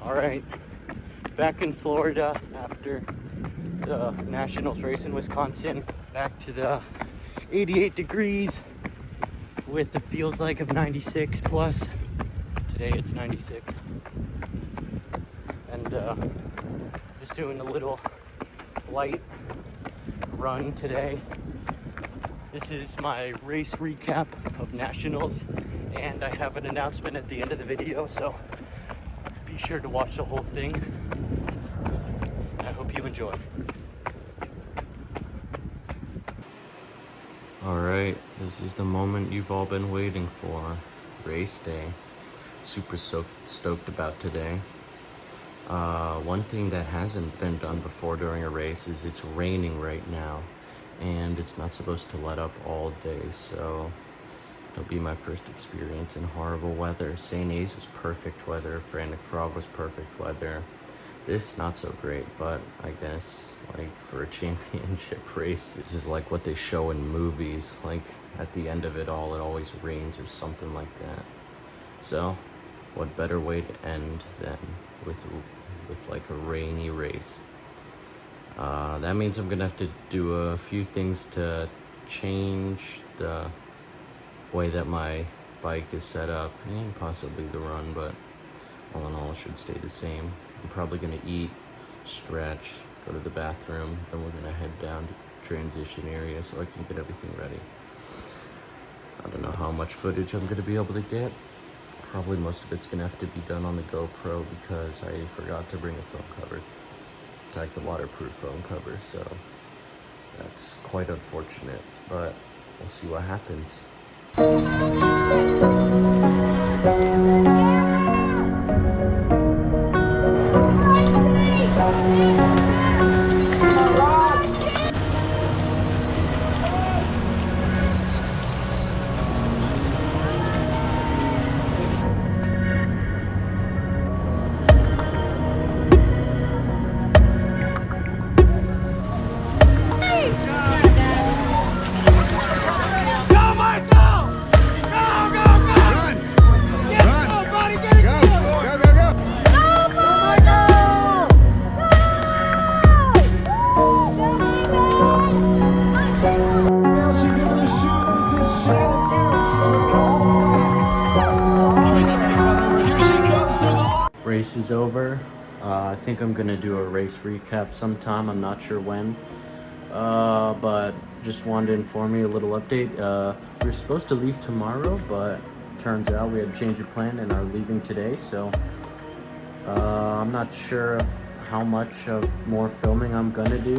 All right, back in Florida after the Nationals race in Wisconsin. Back to the 88 degrees with it feels like of 96 plus. Today it's 96. And just doing a little light run today. This is my race recap of Nationals, and I have an announcement at the end of the video, so be sure to watch the whole thing. I hope you enjoy. Alright, this is the moment you've all been waiting for. Race day. Super stoked about today. One thing that hasn't been done before during a race is it's raining right now, and it's not supposed to let up all day, so it'll be my first experience in horrible weather. St. A's was perfect weather, Frantic Frog was perfect weather. This not so great, but I guess like for a championship race, this is like what they show in movies, like at the end of it all it always rains or something like that. So what better way to end than with like a rainy race. That means I'm gonna have to do a few things to change the way that my bike is set up, and possibly the run, but all in all it should stay the same. I'm probably gonna eat, stretch, go to the bathroom, then we're gonna head down to transition area so I can get everything ready. I don't know how much footage I'm gonna be able to get. Probably most of it's gonna have to be done on the GoPro because I forgot to bring a phone cover, like the waterproof phone cover, so that's quite unfortunate, but we'll see what happens. Race is over. I think I'm gonna do a race recap sometime. I'm not sure when, but just wanted to inform you a little update. We were supposed to leave tomorrow, but turns out we had a change of plan and are leaving today, so I'm not sure of how much of more filming I'm gonna do,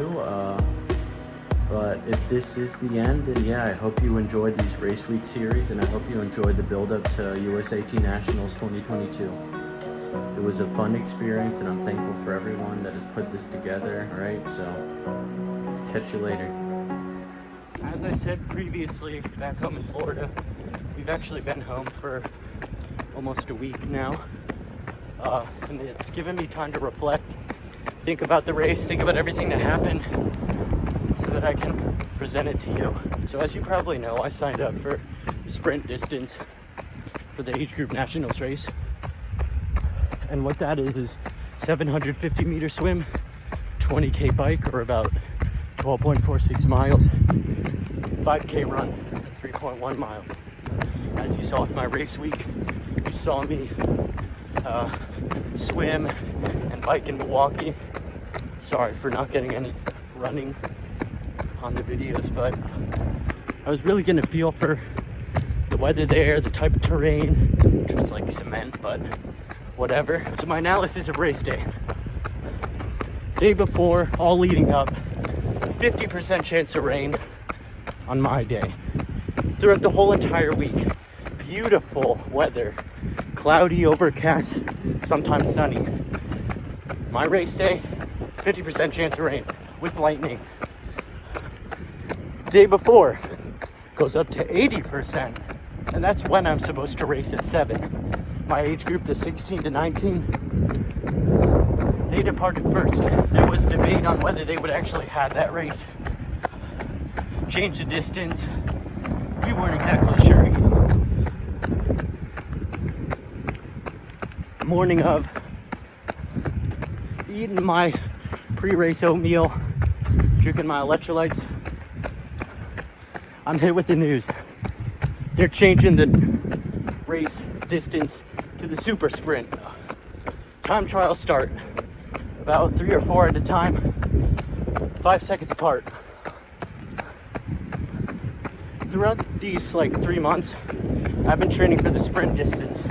but if this is the end, then yeah, I hope you enjoyed these race week series, and I hope you enjoyed the build up to USAT Nationals 2022. It was a fun experience, and I'm thankful for everyone that has put this together. All right, so catch you later. As I said previously, back home in Florida, we've actually been home for almost a week now, and it's given me time to reflect, think about the race, think about everything that happened, so that I can present it to you. So as you probably know, I signed up for sprint distance for the age group nationals race. And what that is 750 meter swim, 20K bike, or about 12.46 miles, 5K run, 3.1 miles. As you saw with my race week, you saw me swim and bike in Milwaukee. Sorry for not getting any running on the videos, but I was really getting a feel for the weather there, the type of terrain, which was like cement, but whatever. So my analysis of race day. Day before, all leading up, 50% chance of rain on my day. Throughout the whole entire week, beautiful weather. Cloudy, overcast, sometimes sunny. My race day, 50% chance of rain with lightning. Day before, goes up to 80%, and that's when I'm supposed to race at 7. My age group, the 16 to 19, they departed first. There was debate on whether they would actually have that race. Change the distance. We weren't exactly sure. Morning of, eating my pre-race oatmeal, drinking my electrolytes, I'm hit with the news. They're changing the race distance to the super sprint. Time trials start about 3 or 4 at a time, 5 seconds apart. Throughout these 3 months, I've been training for the sprint distance.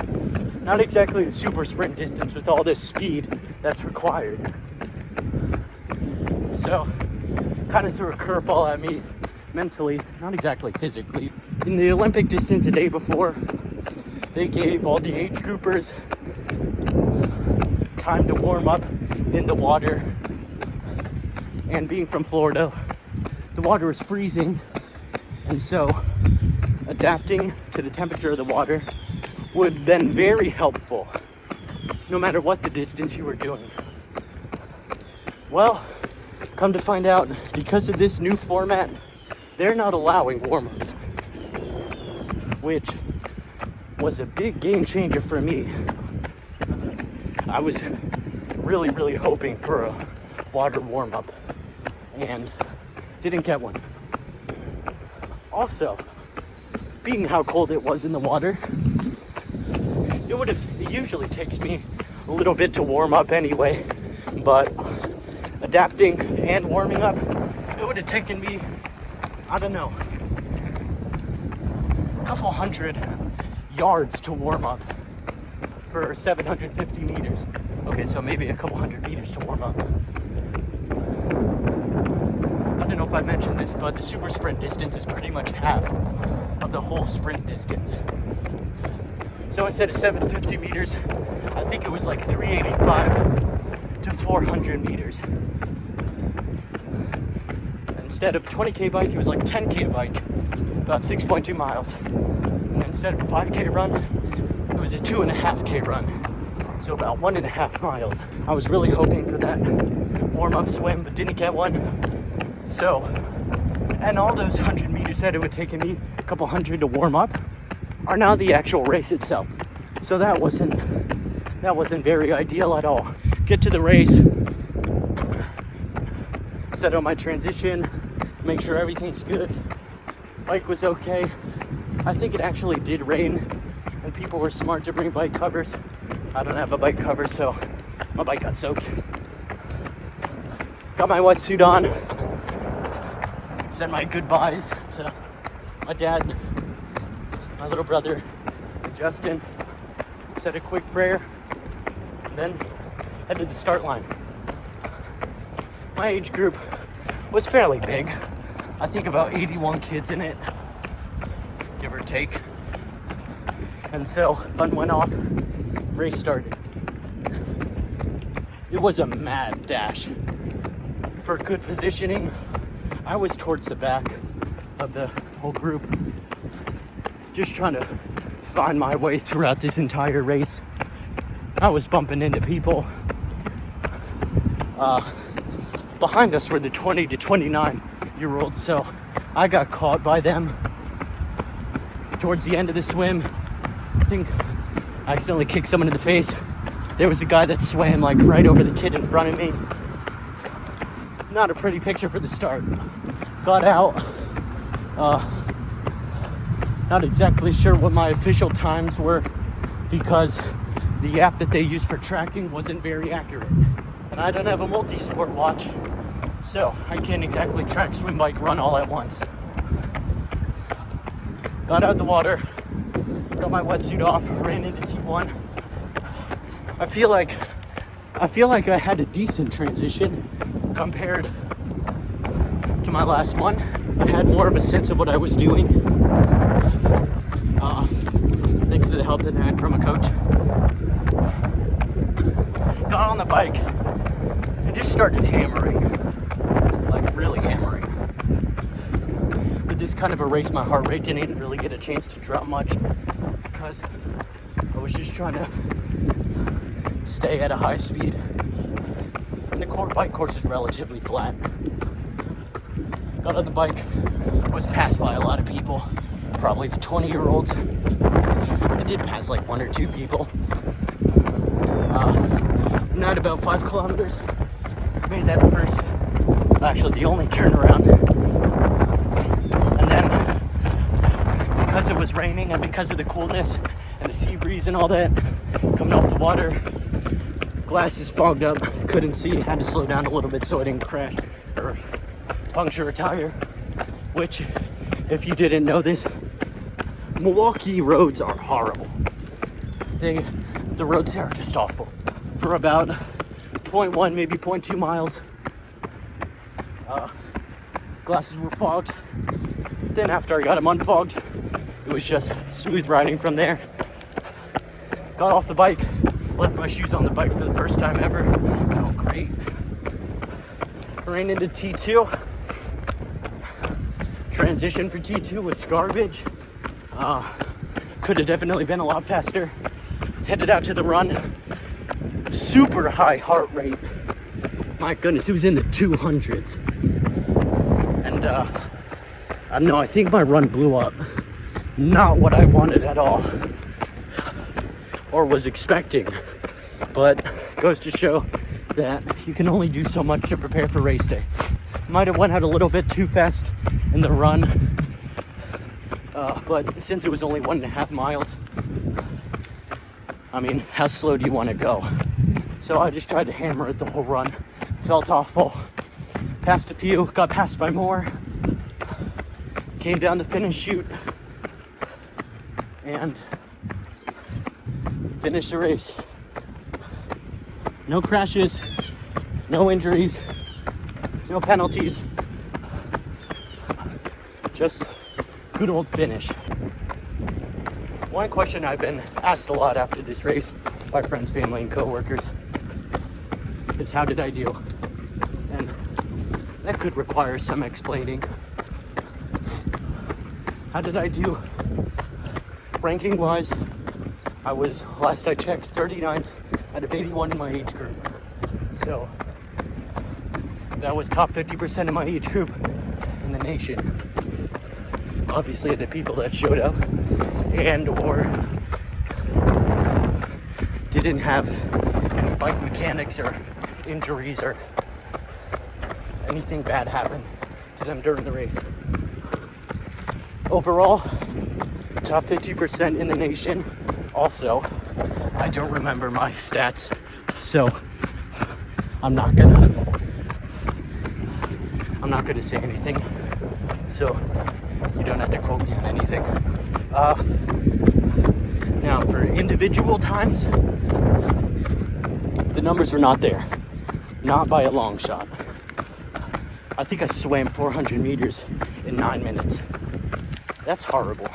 Not exactly the super sprint distance with all this speed that's required. So, kind of threw a curveball at me mentally, not exactly physically. In the Olympic distance the day before, they gave all the age groupers time to warm up in the water. And being from Florida, the water was freezing, and so adapting to the temperature of the water would have been very helpful, no matter what the distance you were doing. Well, come to find out, because of this new format, they're not allowing warm-ups, which was a big game changer for me. I was really, really hoping for a water warm-up and didn't get one. Also, being how cold it was in the water, it usually takes me a little bit to warm up anyway, but adapting and warming up, it would have taken me, I don't know, a couple hundred yards to warm up for 750 meters. Okay, so maybe a couple hundred meters to warm up. I don't know if I mentioned this, but the super sprint distance is pretty much half of the whole sprint distance. So instead of 750 meters, I think it was 385 to 400 meters. Instead of 20K bike, it was 10K bike, about 6.2 miles. And instead of a 5K run, it was a 2.5K run, so about 1.5 miles. I was really hoping for that warm-up swim, but didn't get one. So, and all those 100 meters that it would take me a couple hundred to warm up are now the actual race itself. So that wasn't very ideal at all. Get to the race, set up my transition, make sure everything's good. Bike was okay. I think it actually did rain, and people were smart to bring bike covers. I don't have a bike cover, so my bike got soaked. Got my wetsuit on. Said my goodbyes to my dad, my little brother, and Justin. Said a quick prayer, and then headed to the start line. My age group was fairly big. I think about 81 kids in it, give or take. And so, fun went off, race started. It was a mad dash. For good positioning, I was towards the back of the whole group, just trying to find my way throughout this entire race. I was bumping into people. Behind us were the 20 to 29-year-olds, so I got caught by them towards the end of the swim. I think I accidentally kicked someone in the face. There was a guy that swam right over the kid in front of me. Not a pretty picture for the start. Got out. Not exactly sure what my official times were because the app that they use for tracking wasn't very accurate. And I don't have a multi-sport watch, so I can't exactly track, swim, bike, run all at once. Got out of the water, got my wetsuit off, ran into T1. I feel like I had a decent transition compared to my last one. I had more of a sense of what I was doing. Thanks to the help that I had from a coach. Got on the bike and just started hammering, really hammering. With this kind of a race, my heart rate didn't really get a chance to drop much because I was just trying to stay at a high speed. And the bike course is relatively flat. Got on the bike, was passed by a lot of people, probably the 20-year-olds. I did pass 1 or 2 people. And at about 5 kilometers, made that first, actually the only turnaround. And then, because it was raining and because of the coolness and the sea breeze and all that coming off the water, glasses fogged up, couldn't see, had to slow down a little bit so I didn't crash or puncture a tire. Which, if you didn't know this, Milwaukee roads are horrible. The roads there are just awful. For about 0.1, maybe 0.2 miles, glasses were fogged. Then after I got them unfogged, it was just smooth riding from there. Got off the bike, left my shoes on the bike for the first time ever. Felt great. Ran into T2. Transition for T2 was garbage. Could have definitely been a lot faster. Headed out to the run. Super high heart rate. My goodness, it was in the 200s. And I don't know, I think my run blew up. Not what I wanted at all. Or was expecting. But goes to show that you can only do so much to prepare for race day. Might have went out a little bit too fast in the run. But since it was only 1.5 miles, I mean, how slow do you want to go? So I just tried to hammer it the whole run. Felt awful. Passed a few, got passed by more. Came down the finish chute and finished the race. No crashes, no injuries, no penalties. Just good old finish. One question I've been asked a lot after this race by friends, family, and coworkers is how did I do? And that could require some explaining. How did I do? Ranking wise, I was, last I checked, 39th out of 81 in my age group. So that was top 50% of my age group in the nation. Obviously the people that showed up and or didn't have any bike mechanics or injuries or anything bad happen to them during the race. Overall, top 50% in the nation. Also, I don't remember my stats, so I'm not gonna say anything. So you don't have to quote me on anything. Now for individual times, the numbers are not there. Not by a long shot. I think I swam 400 meters in 9 minutes. That's horrible.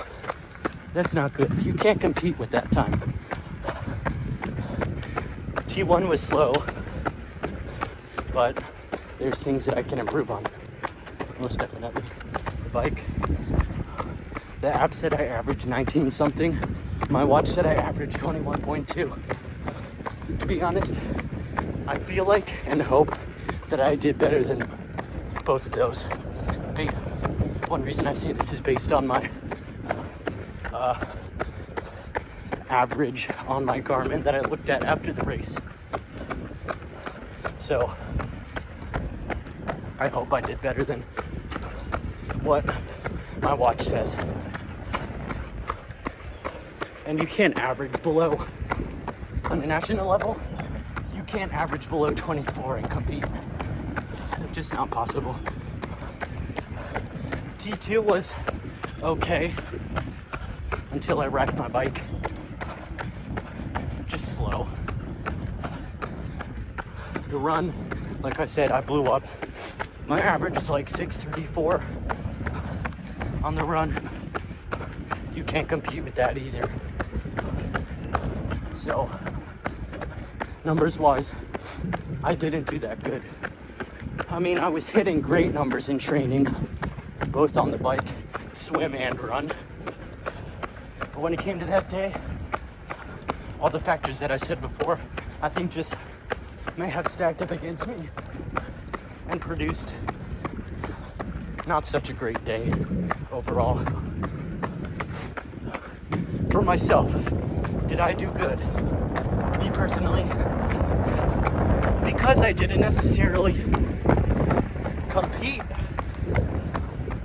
That's not good. You can't compete with that time. T1 was slow, but there's things that I can improve on. Most definitely. The bike. The app said I averaged 19 something. My watch said I averaged 21.2. To be honest, I feel like and hope that I did better than both of those. One reason I say this is based on my average on my Garmin that I looked at after the race. So I hope I did better than what my watch says. And you can't average below, on the national level, you can't average below 24 and compete. It's just not possible. T2 was okay until I wrecked my bike. Just slow. The run, like I said, I blew up. My average is like 6:34 on the run. You can't compete with that either. So, numbers wise, I didn't do that good. I mean, I was hitting great numbers in training, both on the bike, swim and run. But when it came to that day, all the factors that I said before, I think just may have stacked up against me and produced not such a great day overall. For myself, did I do good? Me personally, because I didn't necessarily compete,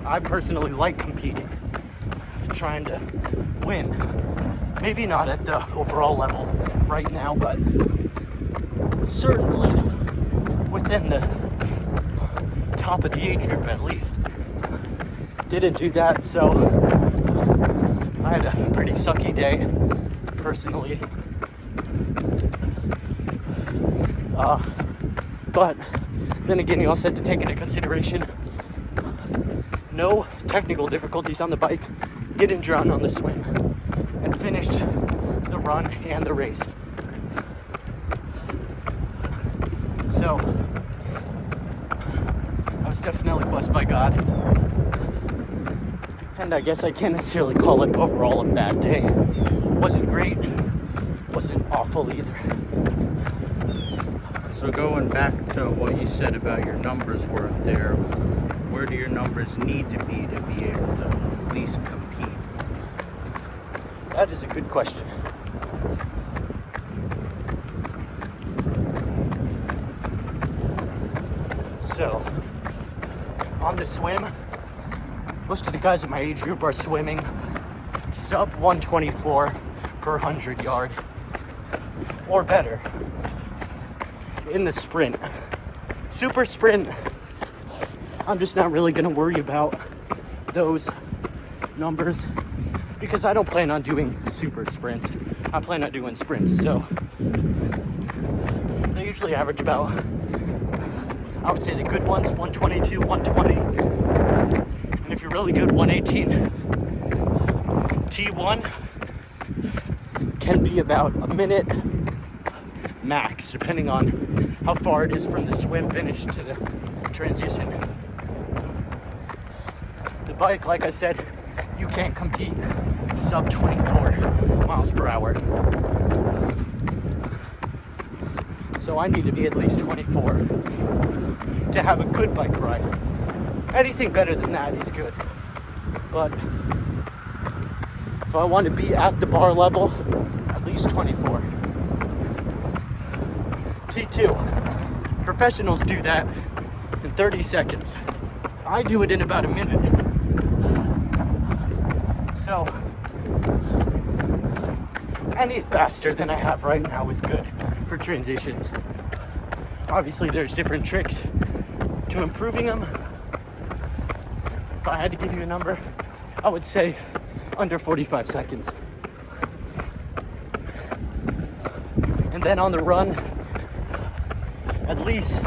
I personally like competing, trying to win. Maybe not at the overall level right now, but certainly within the top of the age group at least. Didn't do that, so I had a pretty sucky day personally. But then again, you also have to take into consideration no technical difficulties on the bike, didn't drown on the swim, and finished the run and the race. So I was definitely blessed by God, and I guess I can't necessarily call it overall a bad day. Wasn't great, wasn't awful either. So going back to what you said about your numbers weren't there, where do your numbers need to be able to at least compete? That is a good question. So, on the swim, most of the guys in my age group are swimming sub 124 per 100 yard or better. In the sprint, super sprint, I'm just not really gonna worry about those numbers because I don't plan on doing super sprints. I plan on doing sprints, so they usually average about, I would say the good ones, 122, 120, and if you're really good, 118. T1 can be about a minute max, depending on how far it is from the swim finish to the transition. The bike, like I said, you can't compete sub 24 miles per hour. So I need to be at least 24 to have a good bike ride. Anything better than that is good. But if I want to be at the bar level, at least 24. T2. Professionals do that in 30 seconds. I do it in about a minute. So, any faster than I have right now is good for transitions. Obviously, there's different tricks to improving them. If I had to give you a number, I would say under 45 seconds. And then on the run, at least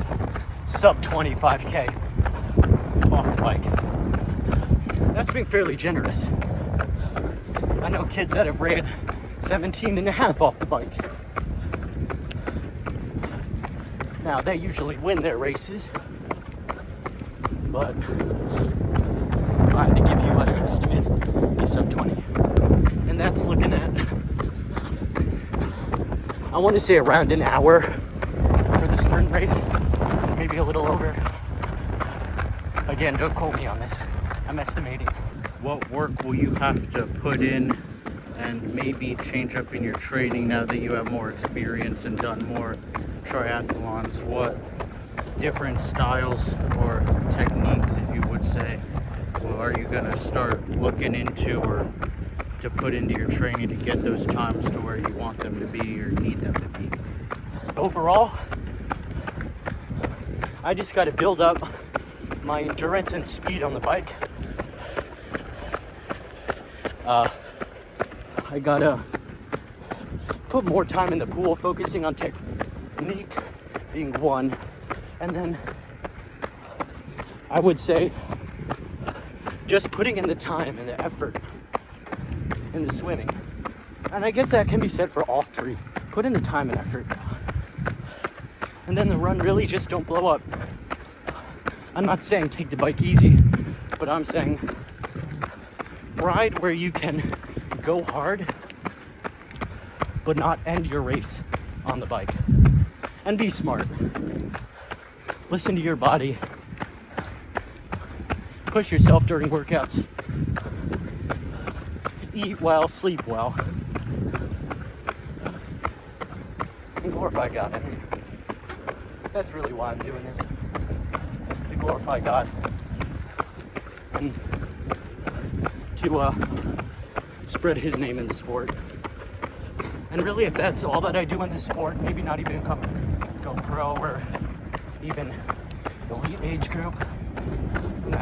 sub 25K off the bike. That's being fairly generous. I know kids that have ran 17 and a half off the bike. Now, they usually win their races, but if I had to give you an estimate, it's sub 20. And that's looking at, I want to say around an hour for the sprint race, maybe a little over. Again, don't quote me on this. I'm estimating. What work will you have to put in and maybe change up in your training now that you have more experience and done more triathlons? What different styles or techniques, if you would say, are you going to start looking into or to put into your training to get those times to where you want them to be or need them to be? Overall, I just got to build up my endurance and speed on the bike. I gotta put more time in the pool, focusing on technique being one, and then I would say just putting in the time and the effort in the swimming. And I guess that can be said for all three. Put in the time and effort. And then the run, really just don't blow up. I'm not saying take the bike easy, but I'm saying ride where you can go hard, but not end your race on the bike. And be smart. Listen to your body. Push yourself during workouts. Eat well, sleep well. And glorify God. That's really why I'm doing this. To glorify God. And to spread his name in the sport. And really, if that's all that I do in this sport, maybe not even go pro or even elite age group, then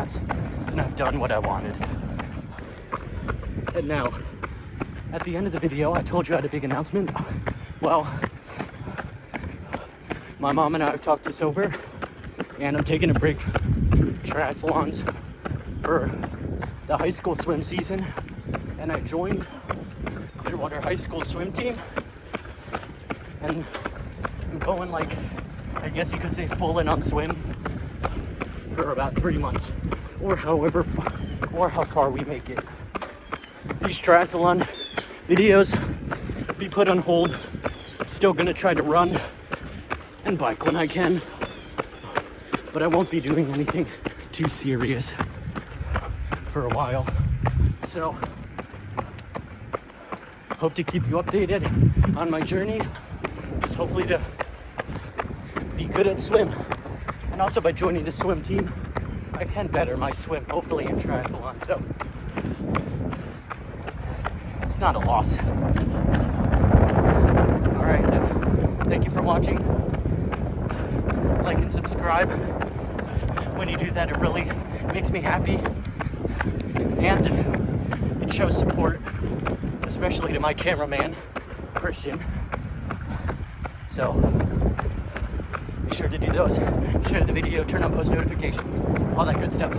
I've done what I wanted. And now, at the end of the video, I told you I had a big announcement. Well, my mom and I have talked this over, and I'm taking a break from triathlons for the high school swim season, and I joined Clearwater High School swim team, and I'm going, like, I guess you could say full in on swim for about 3 months, or how far we make it. These triathlon videos be put on hold. I'm still gonna try to run and bike when I can, but I won't be doing anything too serious for a while. So hope to keep you updated on my journey, just hopefully to be good at swim. And also by joining the swim team, I can better my swim, hopefully in triathlon, so it's not a loss. All right, thank you for watching. Like and subscribe. When you do that, it really makes me happy, and it shows support, especially to my cameraman, Christian. So be sure to do those. Share the video, turn on post notifications, all that good stuff.